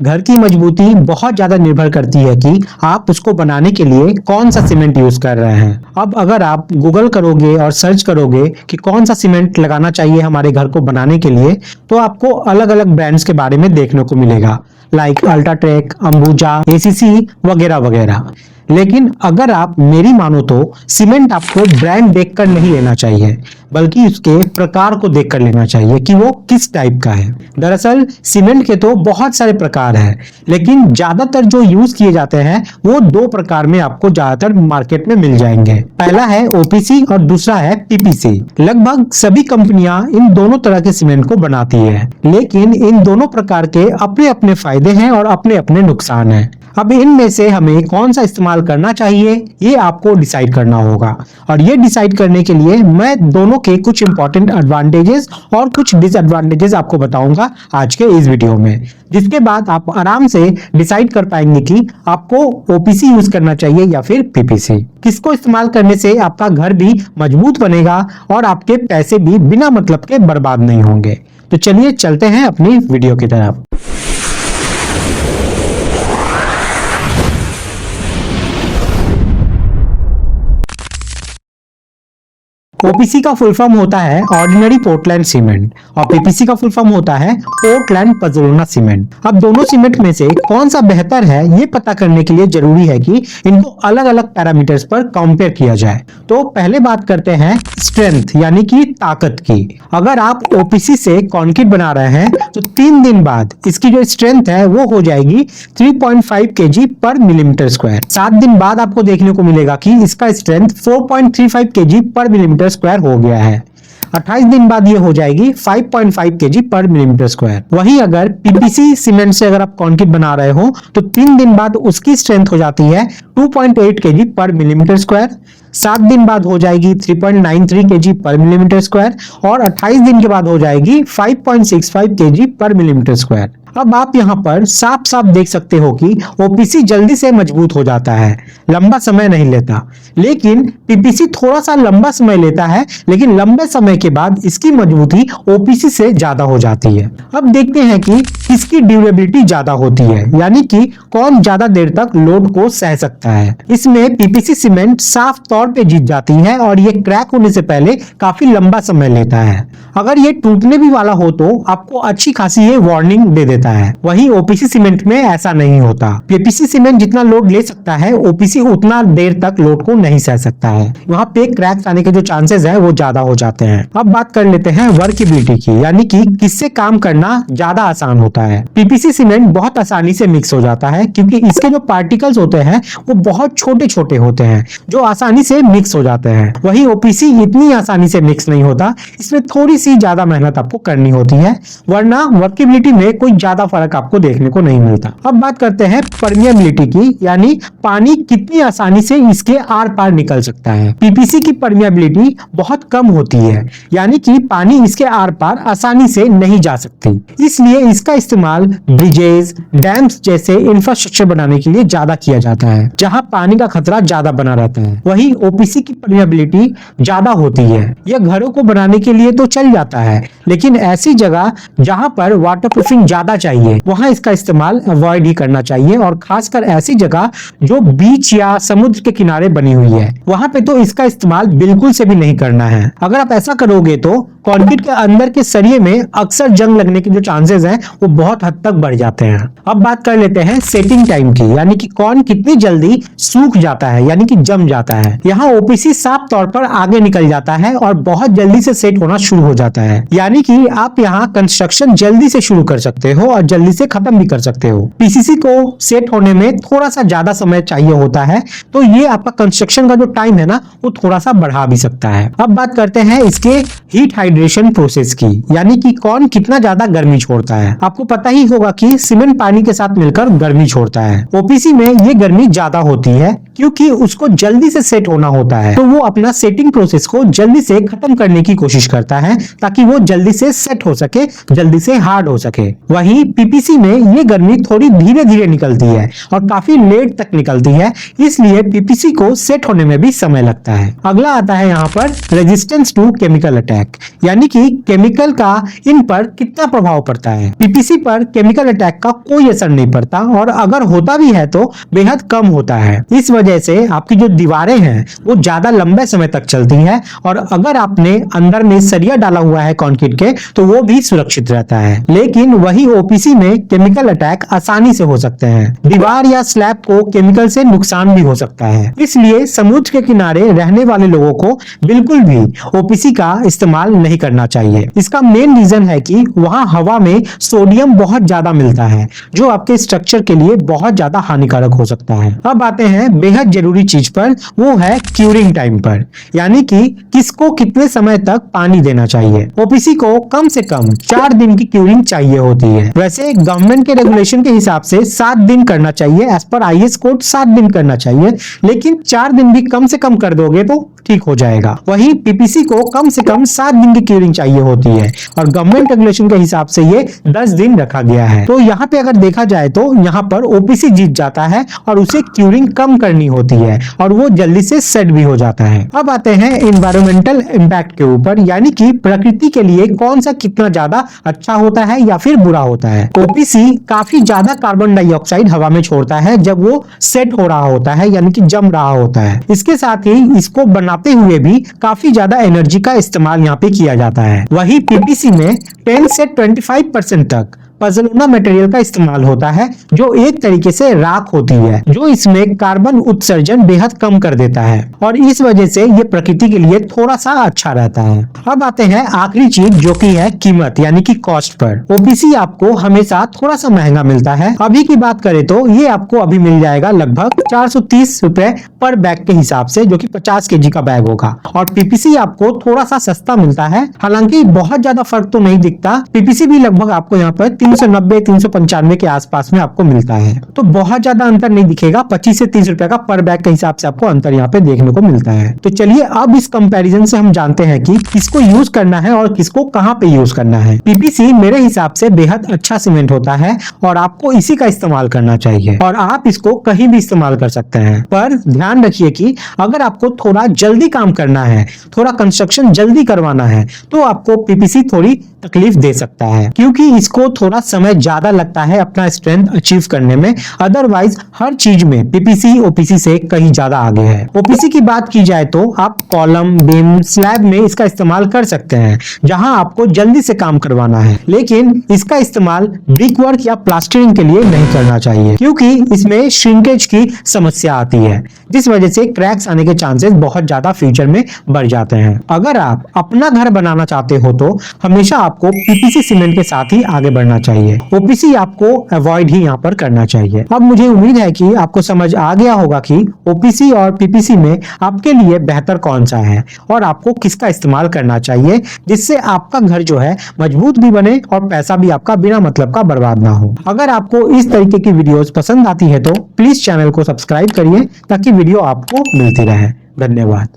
घर की मजबूती बहुत ज्यादा निर्भर करती है कि आप उसको बनाने के लिए कौन सा सीमेंट यूज कर रहे हैं। अब अगर आप गूगल करोगे और सर्च करोगे कि कौन सा सीमेंट लगाना चाहिए हमारे घर को बनाने के लिए, तो आपको अलग अलग ब्रांड्स के बारे में देखने को मिलेगा, लाइक अल्ट्राटेक, अंबुजा, एसीसी वगैरह वगैरह। लेकिन अगर आप मेरी मानो तो सीमेंट आपको ब्रांड देखकर नहीं लेना चाहिए, बल्कि उसके प्रकार को देखकर लेना चाहिए कि वो किस टाइप का है। दरअसल सीमेंट के तो बहुत सारे प्रकार हैं, लेकिन ज्यादातर जो यूज किए जाते हैं वो दो प्रकार में आपको ज्यादातर मार्केट में मिल जाएंगे। पहला है ओपीसी और दूसरा है पीपीसी। लगभग सभी कंपनियां इन दोनों तरह के सीमेंट को बनाती है, लेकिन इन दोनों प्रकार के अपने अपने फायदे हैं और अपने अपने नुकसान हैं। अब इनमें से हमें कौन सा इस्तेमाल करना चाहिए ये आपको डिसाइड करना होगा, और ये डिसाइड करने के लिए मैं दोनों के कुछ इंपॉर्टेंट एडवांटेजेस और कुछ डिसएडवांटेजेस आपको बताऊंगा आज के इस वीडियो में, जिसके बाद आप आराम से डिसाइड कर पाएंगे कि आपको ओपीसी यूज करना चाहिए या फिर पीपीसी। किसको इस्तेमाल करने से आपका घर भी मजबूत बनेगा और आपके पैसे भी बिना मतलब के बर्बाद नहीं होंगे। तो चलिए चलते हैं अपनी वीडियो की तरफ। ओपीसी का फुल फॉर्म होता है ऑर्डिनरी पोर्टलैंड सीमेंट और पीपीसी का फुल फॉर्म होता है पोर्टलैंड पज़रोना सीमेंट। अब दोनों सीमेंट में से कौन सा बेहतर है ये पता करने के लिए जरूरी है कि इनको अलग अलग पैरामीटर्स पर कंपेयर किया जाए। तो पहले बात करते हैं स्ट्रेंथ यानी कि ताकत की। अगर आप ओपीसी से कंक्रीट बना रहे हैं तो 3 दिन बाद इसकी जो स्ट्रेंथ है वो हो जाएगी 3.5 kg पर मिलीमीटर स्क्वायर। 7 दिन बाद आपको देखने को मिलेगा कि इसका स्ट्रेंथ 4.35 kg पर मिलीमीटर स्क्वायर हो गया है। 28 दिन बाद ये हो जाएगी 5.5 kg पर मिलीमीटर स्क्वायर। वहीं अगर पीपीसी सीमेंट से अगर आप कंक्रीट बना रहे हो तो 3 दिन बाद उसकी स्ट्रेंथ हो जाती है 2.8 kg पर मिलीमीटर स्क्वायर। 7 दिन बाद हो जाएगी 3.93 kg पर मिलीमीटर स्क्वायर और 28 दिन के बाद हो जाएगी 5.65 kg पर मिलीमीटर स्क्वायर। अब आप यहाँ पर साफ साफ देख सकते हो कि ओपीसी जल्दी से मजबूत हो जाता है, लंबा समय नहीं लेता, लेकिन पीपीसी थोड़ा सा लंबा समय लेता है, लेकिन लंबे समय के बाद इसकी मजबूती ओपीसी से ज्यादा हो जाती है। अब देखते हैं कि किसकी ड्यूरेबिलिटी ज्यादा होती है, यानी कि कौन ज्यादा देर तक लोड को सह सकता है। इसमें पीपीसी सीमेंट साफ तौर पे जीत जाती है और ये क्रैक होने से पहले काफी लंबा समय लेता है। अगर ये टूटने भी वाला हो तो आपको अच्छी खासी ये वार्निंग दे देता है। वहीं ओपीसी सीमेंट में ऐसा नहीं होता। पीपीसी सीमेंट जितना लोड ले सकता है ओपीसी उतना देर तक लोड को नहीं सह सकता है। वहाँ पे क्रैक आने के जो चांसेस है वो ज्यादा हो जाते हैं। अब बात कर लेते हैं वर्केबिलिटी की, यानी कि किससे काम करना ज्यादा आसान होता है। पीपीसी सीमेंट बहुत आसानी से मिक्स हो जाता है क्योंकि इसके जो पार्टिकल्स होते हैं वो बहुत छोटे छोटे होते हैं जो आसानी से मिक्स हो जाते हैं। वहीं ओपीसी इतनी आसानी से मिक्स नहीं होता, इसमें थोड़ी सी ज्यादा मेहनत आपको करनी होती है, वरना वर्केबिलिटी में कोई ज्यादा फर्क आपको देखने को नहीं मिलता। अब बात करते हैं परमिएबिलिटी की, यानी पानी कितनी आसानी से इसके आर पार निकल सकता है। पीपीसी की परमिएबिलिटी बहुत कम होती है, यानी कि पानी इसके आर पार आसानी से नहीं जा सकती। इसलिए इसका इस्तेमाल ब्रिजेस, डैम्स जैसे इंफ्रास्ट्रक्चर बनाने के लिए ज्यादा किया जाता है, जहां पानी का खतरा ज्यादा बना रहता है। वहीं ओपीसी की परमिएबिलिटी ज्यादा होती है। यह घरों को बनाने के लिए तो चल जाता है, लेकिन ऐसी जगह जहां पर वाटरप्रूफिंग ज्यादा चाहिए वहां इसका इस्तेमाल अवॉइड ही करना चाहिए, और खासकर ऐसी जगह जो बीच या समुद्र के किनारे बनी हुई है वहां पे तो इसका इस्तेमाल बिल्कुल से भी नहीं करना है। अगर आप ऐसा करोगे तो कंक्रीट के अंदर के सरिये में अक्सर जंग लगने के जो चांसेस हैं वो बहुत हद तक बढ़ जाते हैं। अब बात कर लेते हैं सेटिंग टाइम की, यानी कि कौन कितनी जल्दी सूख जाता है यानी कि जम जाता है। यहाँ ओपीसी साफ तौर पर आगे निकल जाता है और बहुत जल्दी से सेट होना शुरू हो जाता है, यानी कि आप यहाँ कंस्ट्रक्शन जल्दी से शुरू कर सकते हो और जल्दी से खत्म भी कर सकते हो। पीसीसी को सेट होने में थोड़ा सा ज्यादा समय चाहिए होता है, तो ये आपका कंस्ट्रक्शन का जो टाइम है ना वो थोड़ा सा बढ़ा भी सकता है। अब बात करते हैं इसके हीट हाइड्रेशन प्रोसेस की, यानी कि कौन कितना ज्यादा गर्मी छोड़ता है। आपको पता ही होगा कि सीमेंट पानी के साथ मिलकर गर्मी छोड़ता है। ओपीसी में ये गर्मी ज्यादा होती है, क्योंकि उसको जल्दी से सेट होना होता है, तो वो अपना सेटिंग प्रोसेस को जल्दी से खत्म करने की कोशिश करता है ताकि वो जल्दी से सेट हो सके, जल्दी से हार्ड हो सके। वहीं पीपीसी में ये गर्मी थोड़ी धीरे धीरे निकलती है और काफी लेट तक निकलती है, इसलिए पीपीसी को सेट होने में भी समय लगता है। अगला आता है यहाँ पर रेजिस्टेंस टू केमिकल अटैक, यानी कि केमिकल का इन पर कितना प्रभाव पड़ता है। पीपीसी पर केमिकल अटैक का कोई असर नहीं पड़ता और अगर होता भी है तो बेहद कम होता है। इस वजह से आपकी जो दीवारें हैं वो ज्यादा लंबे समय तक चलती है और अगर आपने अंदर में सरिया डाला हुआ है कंक्रीट के तो वो भी सुरक्षित रहता है। लेकिन वही ओपीसी में केमिकल अटैक आसानी से हो सकते हैं। दीवार या स्लैब को केमिकल से नुकसान भी हो सकता है, इसलिए समुद्र के किनारे रहने वाले लोगों को बिल्कुल भी ओपीसी का इस्तेमाल नहीं करना चाहिए। इसका मेन रीजन है कि वहां हवा में सोडियम बहुत ज्यादा मिलता है जो आपके स्ट्रक्चर के लिए बहुत ज्यादा हानिकारक हो सकता है। अब आते हैं बेहद जरूरी चीज पर, वो है क्यूरिंग टाइम पर, यानी कि किसको कितने समय तक पानी देना चाहिए। ओपीसी को कम से कम 4 दिन की क्यूरिंग चाहिए होती है। वैसे गवर्नमेंट के रेगुलेशन के हिसाब से 7 दिन करना चाहिए, एज पर आईएस कोड 7 दिन करना चाहिए, लेकिन 4 दिन भी कम से कम कर दोगे तो ठीक हो जाएगा। वहीं पीपीसी को कम से कम 7 दिन की क्यूरिंग चाहिए होती है और गवर्नमेंट रेगुलेशन के हिसाब से ये 10 दिन रखा गया है। तो यहाँ पे अगर देखा जाए तो यहाँ पर ओपीसी जीत जाता है और उसे क्यूरिंग कम करनी होती है और वो जल्दी से सेट भी हो जाता है। अब आते हैं एनवायरमेंटल इम्पैक्ट के ऊपर, यानी कि प्रकृति के लिए कौन सा कितना ज्यादा अच्छा होता है या फिर बुरा होता है। ओपीसी काफी ज्यादा कार्बन डाइऑक्साइड हवा में छोड़ता है जब वो सेट हो रहा होता है, यानी कि जम रहा होता है। इसके साथ ही इसको बनाते हुए भी काफी ज्यादा एनर्जी का इस्तेमाल यहाँ पे किया जाता है। वही पीपीसी में 10 से 25% तक पजलोना मटेरियल का इस्तेमाल होता है जो एक तरीके से राख होती है, जो इसमें कार्बन उत्सर्जन बेहद कम कर देता है और इस वजह से ये प्रकृति के लिए थोड़ा सा अच्छा रहता है। अब आते हैं आखिरी चीज जो कि है कीमत, यानी कि कॉस्ट पर। ओपीसी आपको हमेशा थोड़ा सा महंगा मिलता है। अभी की बात करें तो ये आपको अभी मिल जाएगा लगभग 430 रुपए पर बैग के हिसाब से, जो कि 50 केजी का बैग होगा, और पीपीसी आपको थोड़ा सा सस्ता मिलता है। हालांकि बहुत ज्यादा फर्क तो नहीं दिखता, पीपीसी भी लगभग आपको यहाँ पर 390-395 के आसपास में आपको मिलता है, तो बहुत ज्यादा अंतर नहीं दिखेगा। 25 से 30 रुपए का पर बैग के हिसाब से आपको अंतर यहाँ पे देखने को मिलता है। तो चलिए अब इस कंपैरिजन से हम जानते हैं कि किसको यूज करना है और किसको कहाँ पे यूज करना है। पीपीसी मेरे हिसाब से बेहद अच्छा सीमेंट होता है और आपको इसी का इस्तेमाल करना चाहिए और आप इसको कहीं भी इस्तेमाल कर सकते हैं। पर ध्यान रखिए कि अगर आपको थोड़ा जल्दी काम करना है, थोड़ा कंस्ट्रक्शन जल्दी करवाना है, तो आपको पीपीसी थोड़ी तकलीफ दे सकता है, क्योंकि इसको थोड़ा समय ज्यादा लगता है अपना स्ट्रेंथ अचीव करने में। अदरवाइज हर चीज में पीपीसी ओपीसी से कहीं ज्यादा आगे है। ओपीसी की बात की जाए तो आप कॉलम, बीम, स्लैब में इसका इस्तेमाल कर सकते हैं जहां आपको जल्दी से काम करवाना है, लेकिन इसका इस्तेमाल ब्रिक वर्क या प्लास्टरिंग के लिए नहीं करना चाहिए, क्योंकि इसमें श्रिंकेज की समस्या आती है, जिस वजह से क्रैक्स आने के चांसेस बहुत ज्यादा फ्यूचर में बढ़ जाते हैं। अगर आप अपना घर बनाना चाहते हो तो हमेशा आपको पीपीसी सीमेंट के साथ ही आगे बढ़ना चाहिए। ओपीसी आपको अवॉइड ही यहाँ पर करना चाहिए। अब मुझे उम्मीद है कि आपको समझ आ गया होगा कि ओपीसी और पीपीसी में आपके लिए बेहतर कौन सा है और आपको किसका इस्तेमाल करना चाहिए, जिससे आपका घर जो है मजबूत भी बने और पैसा भी आपका बिना मतलब का बर्बाद ना हो। अगर आपको इस तरीके की वीडियोस पसंद आती है तो प्लीज चैनल को सब्सक्राइब करिए ताकि वीडियो आपको मिलती रहे। धन्यवाद।